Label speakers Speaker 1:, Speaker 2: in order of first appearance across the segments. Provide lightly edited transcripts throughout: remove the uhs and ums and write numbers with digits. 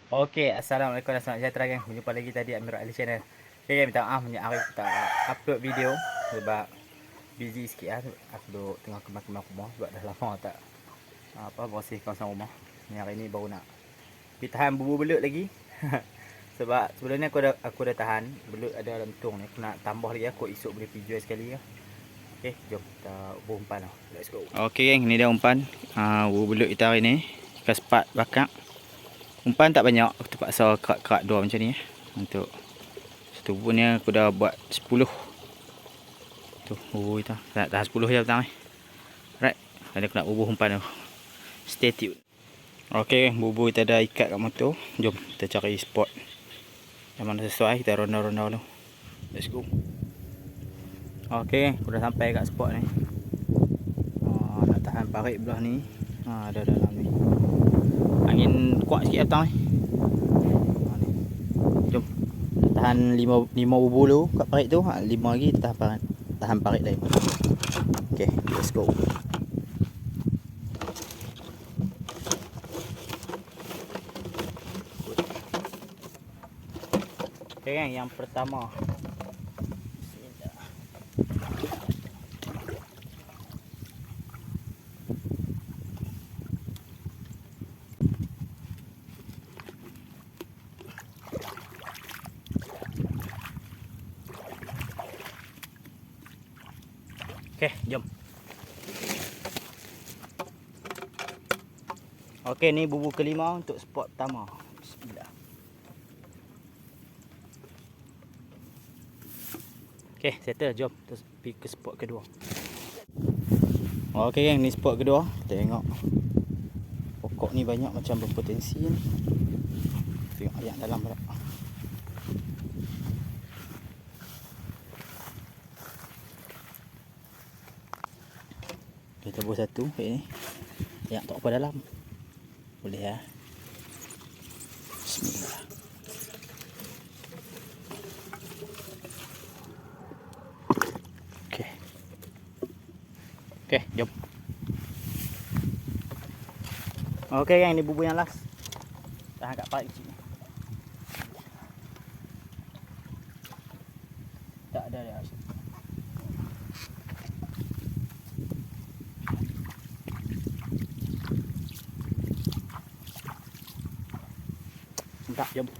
Speaker 1: Okey, Assalamualaikum dan selamat sejahtera gang. Berjumpa lagi tadi Amirul Ali Channel. Okey gang, minta maaf banyak hari tak upload video sebab busy sikit lah. Aku duduk tengah kemas-kemas rumah sebab dah lama tak bersih kawasan rumah. Ni hari ni baru nak pergi tahan bubur belut lagi. Sebab sebelum ni aku dah tahan belut ada dalam tong ni. Aku nak tambah lagi, aku esok boleh pergi jual sekali lah. Okey, jom kita ubur umpan lah. Let's go. Okey gang, ni dah umpan. Bubur belut kita hari ni. Ikan sepat bakar. Umpan tak banyak, aku terpaksa kerak-kerak dua macam ni untuk satu punya aku dah buat 10. Tu bubur kita. Nak tahan 10 je petang ni. Right. Hari aku nak bubur umpan tu. Stay tune. Okey, bubur kita dah ikat kat motor. Jom kita cari spot yang mana sesuai, kita ronda-ronda dulu. Let's go. Okey, aku dah sampai kat spot ni. Nak tahan parit belah ni. Ada dalam ni. Angin kuat sikit petang ni. Jom. Tahan 5 bubur dulu kat parit tu. 5 lagi kita tahan parit lain. Okey, let's go. Okey gang, yang pertama. Okey, jom. Okey, ni bubur kelima untuk spot pertama. Bismillah. Okey, settle. Jom kita pergi ke spot kedua. Okey gang, ni spot kedua. Tengok. Pokok ni banyak macam berpotensi ni. Tengok yang dalam pula. Kita buat satu ni. Yang tak apa dalam. Boleh ya. Bismillah. Okey. Okey, jom. Okey gang, ni bubur yang last. Tahan kat parit kecil ni. Tak ada dia. Tak, jom.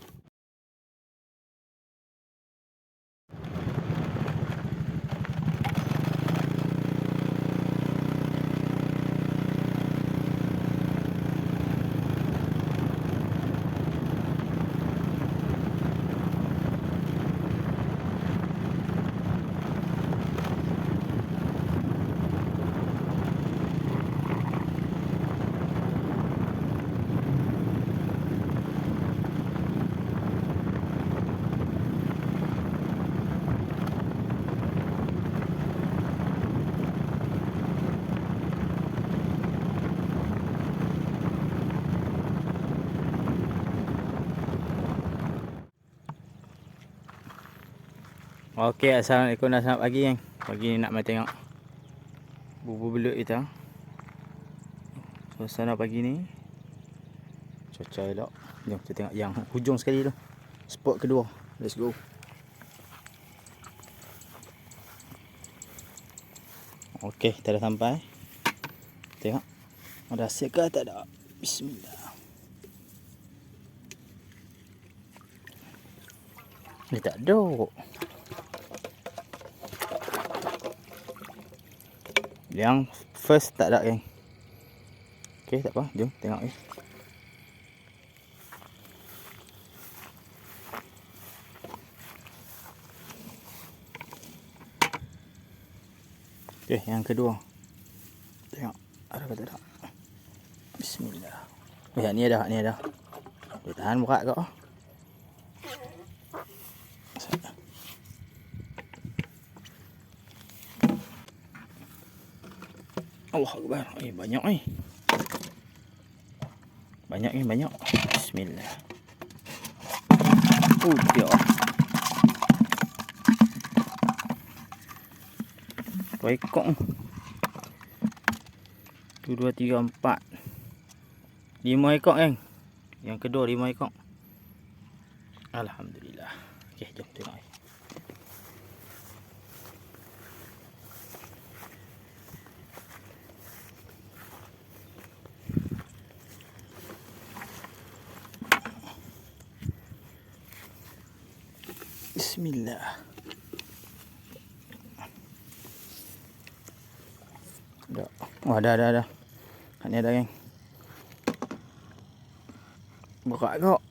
Speaker 1: Okey, Assalamualaikum dan selamat pagi gang. Pagi ni nak mai tengok bubur belut kita. Suasana pagi ni cuaca elok. Jom kita tengok yang hujung sekali tu. Spot kedua. Let's go. Okey, kita dah sampai. Tengok. Ada hasil ke tak ada? Bismillah. Ni tak ada. Yang first tak ada gang. Okey, tak apa. Jom tengok ni. Okey, yang kedua. Tengok ada ke tak ada. Bismillah. Yang ni ada, ni ada. Boleh tahan berat ke? Allah Akbar. Banyak ni. Banyak ni, banyak. Bismillah. Dia. 2 ekor. 1, 2, 3, 4. 5 ekor kan. Yang kedua 5 ekor. Alhamdulillah. Okey, jom tengok. Bismillah. Dah. Wah, dah. Ni ada geng. Berat kau.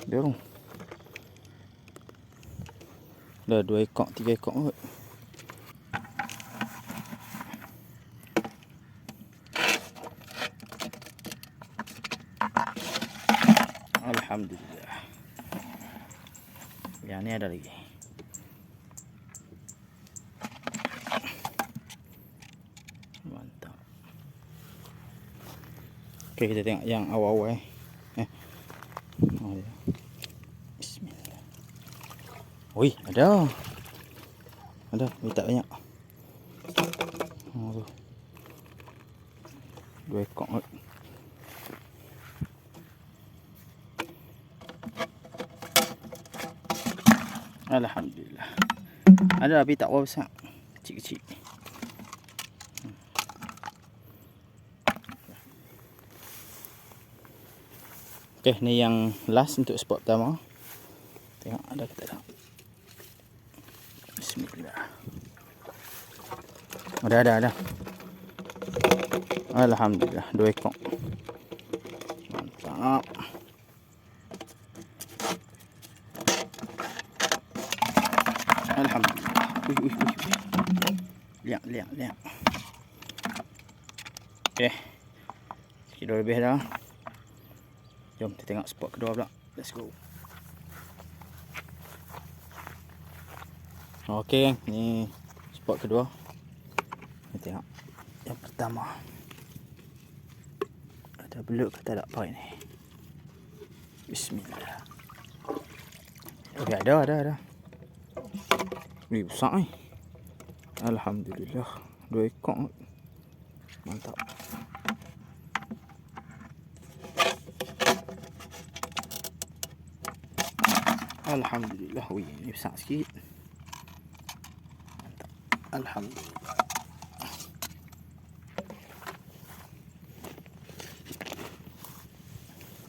Speaker 1: Dorong. Dah 2 ekor, 3 ekor kot. Alhamdulillah. Yang ni ada lagi. Mantap. Okey, kita tengok yang awal-awal Bismillah. Oi, ada. Ada, tapi tak banyak. Tu. 2 ekor kot. Alhamdulillah. Ada tapi tak berapa besar. Kecil-kecil. Okey, ni yang last untuk spot pertama. Tengok ada ke tak ada. Bismillah. Ada. Alhamdulillah, 2 ekor. Mantap. Alhamdulillah. Ui. Liang. Okey. Kilo lebih dah. Jom kita tengok spot kedua pula. Let's go. Okey, ni spot kedua. Kita tengok yang pertama. Ada belut ke tak ada apa ini? Bismillah. Okey, ada. Ni besar ni. Alhamdulillah. 2 ekor. Mantap. Alhamdulillah. Wih, ni besar sikit. Mantap. Alhamdulillah.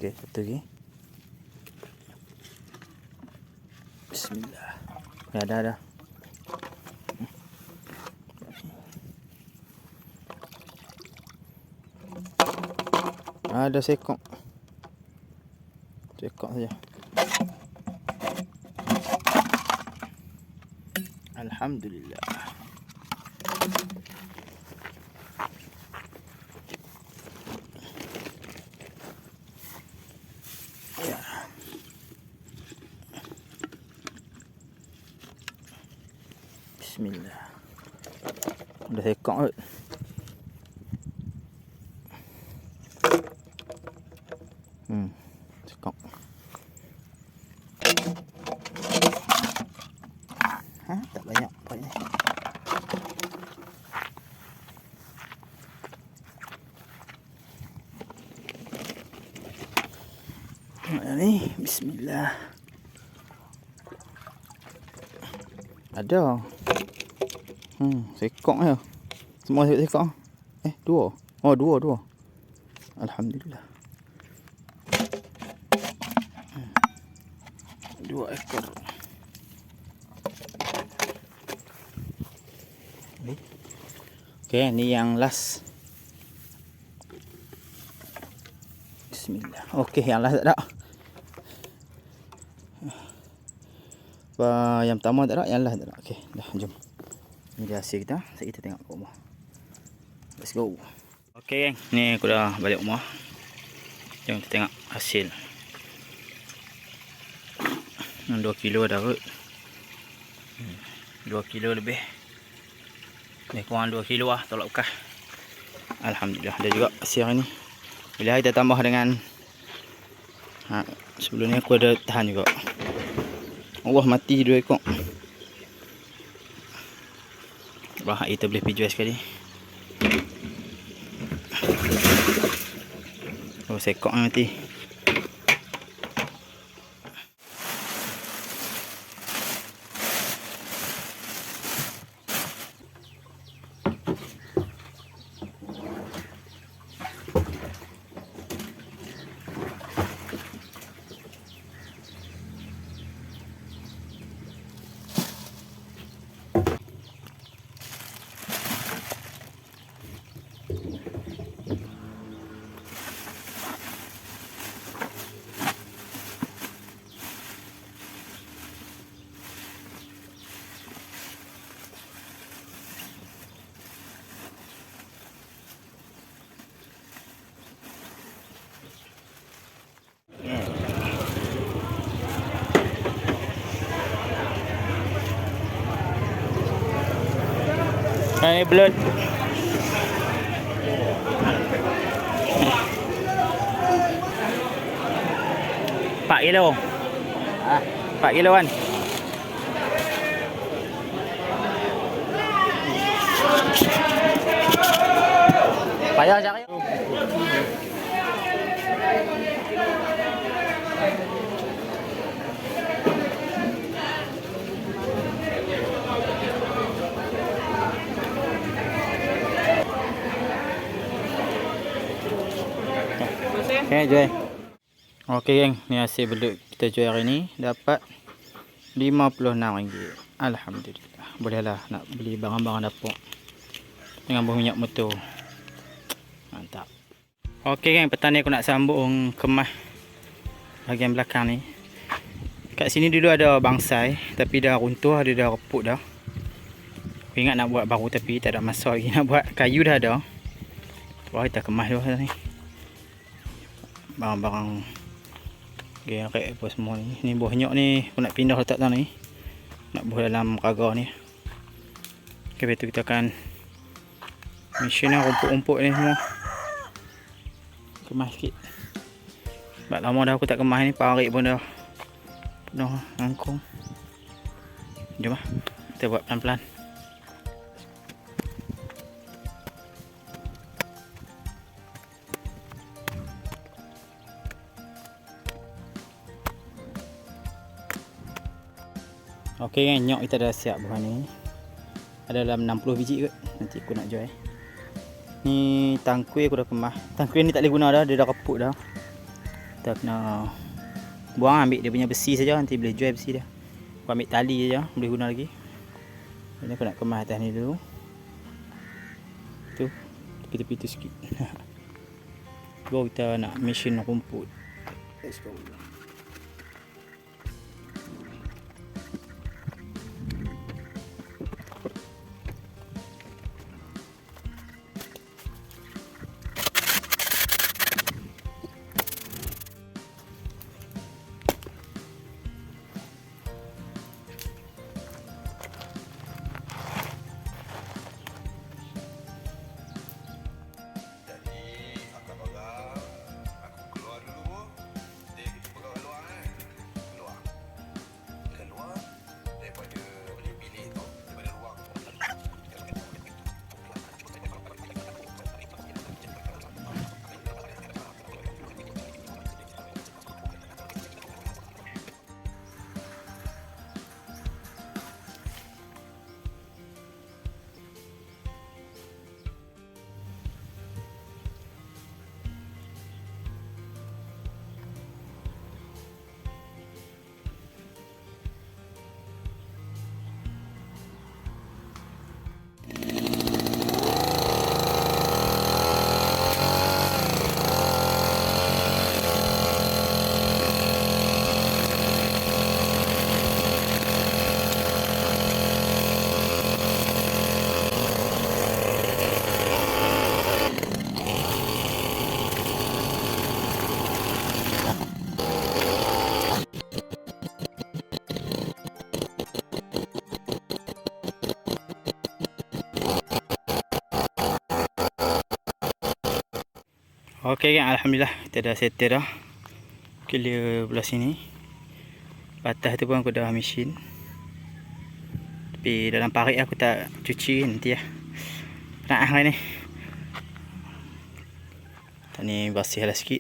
Speaker 1: Okey, satu lagi. Bismillah. Ya, ada. Ada sekok. Sekok saja. Alhamdulillah. Ya. Bismillah. Ada sekok kot. Sekok. Tak banyak ni. Ni, bismillah. Ada. Sekok je. Semua sekok. 2. Oh, 2. Alhamdulillah. 2 ekor. Okey, ni yang last. Bismillah. Okey, yang last tak ada. Yang pertama tak ada, yang last tak ada. Okey, dah jom. Ini dia hasil kita. Sekejap kita tengok kat rumah. Let's go. Okey, ni aku dah balik rumah. Jom kita tengok hasil. 2 kilo dah kot. 2 kilo lebih. Ni kurang 2 kilo lah tolak bekas. Alhamdulillah ada juga hasil hari ni. Bila kita tambah dengan sebelum ni aku ada tahan juga. Allah, mati 2 ekor. Wah, kita boleh pergi jual sekali. Oh, sekok mati. Ini belut. Pak kilo. 4 kilo kan. Payah cari. Okay, jual. Okey geng, ni hasil belut kita jual hari ni, dapat RM56. Alhamdulillah. Bolehlah nak beli barang-barang dapur dengan minyak motor. Mantap. Okey geng, petang ni aku nak sambung kemas bahagian belakang ni. Kat sini dulu ada bangsai tapi dah runtuh, dia dah reput dah. Aku ingat nak buat baru tapi tak ada masa lagi nak buat. Kayu dah ada. Wah, kita kemas dulu ni. Barang-barang gerek apa semua ni. Ni buah nyok ni aku nak pindah letak sana ni. Nak buah dalam kaga ni. Okey, lepas tu kita akan mesin ni, rumput-rumput ni semua kemas sikit. Sebab lama dah aku tak kemas ni, parik pun dah penuh ngangkung. Jom lah, kita buat pelan-pelan. Okey kan, nyok kita dah siap buah ni. Ada dalam 60 biji kot. Nanti aku nak jual. Ni tangkui aku dah kemas. Tangkui ni tak boleh guna dah, dia dah reput dah. Kita kena buang, ambil dia punya besi saja, nanti boleh jual besi dia. Aku ambil tali saja, boleh guna lagi. Jadi aku nak kemas atas ni dulu. Tu, tepi-tepi tu sikit. Baru kita nak mesin rumput. Let's go. Okey kan, alhamdulillah kita dah settle dah. Clear belah sini. Atas tu pun aku dah mesin. Tapi dalam parit aku tak cuci nanti lah. Penat hari ni. Tak ni bersih lah sikit.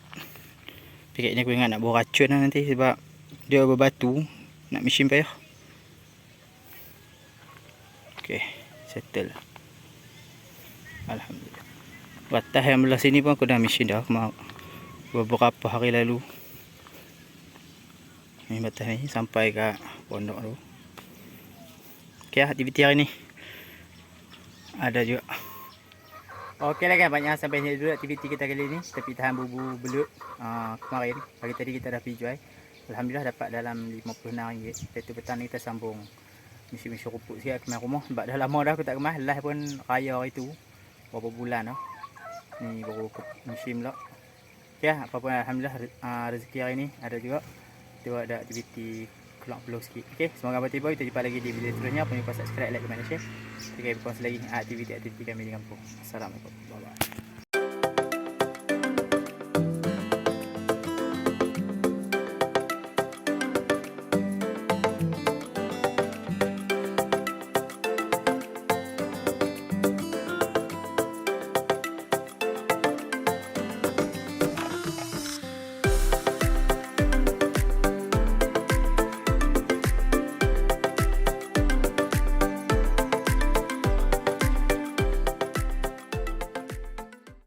Speaker 1: Pikirnya aku ingat nak bawa racun lah nanti sebab dia berbatu. Nak mesin payah. Okey, settle. Alhamdulillah. Batas yang belah sini pun aku dah mesin dah beberapa hari lalu. Ni batas ni sampai ke pondok tu. Okey, aktiviti hari ni ada juga. Okey lah kan, banyak sampai sini dulu aktiviti kita kali ni. Kita pergi tahan bubu belut kemarin. Pagi tadi kita dah pergi jual. Alhamdulillah dapat dalam RM56. Lepas tu petang ni kita sambung mesin-mesin rumput sikit kemas rumah. Sebab dah lama dah aku tak kemas. Last pun raya hari tu, berapa bulan dah. Ni baru musim pula. Okey lah, apa pun alhamdulillah rezeki hari ni ada juga. Kita ada aktiviti tolong upload sikit. Okey, semoga bertiba. Kita jumpa lagi di video seterusnya. Jangan lupa subscribe, like, comment, share. Okay, berkongsi lagi aktiviti-aktiviti kami di kampung. Assalamualaikum. Bye bye.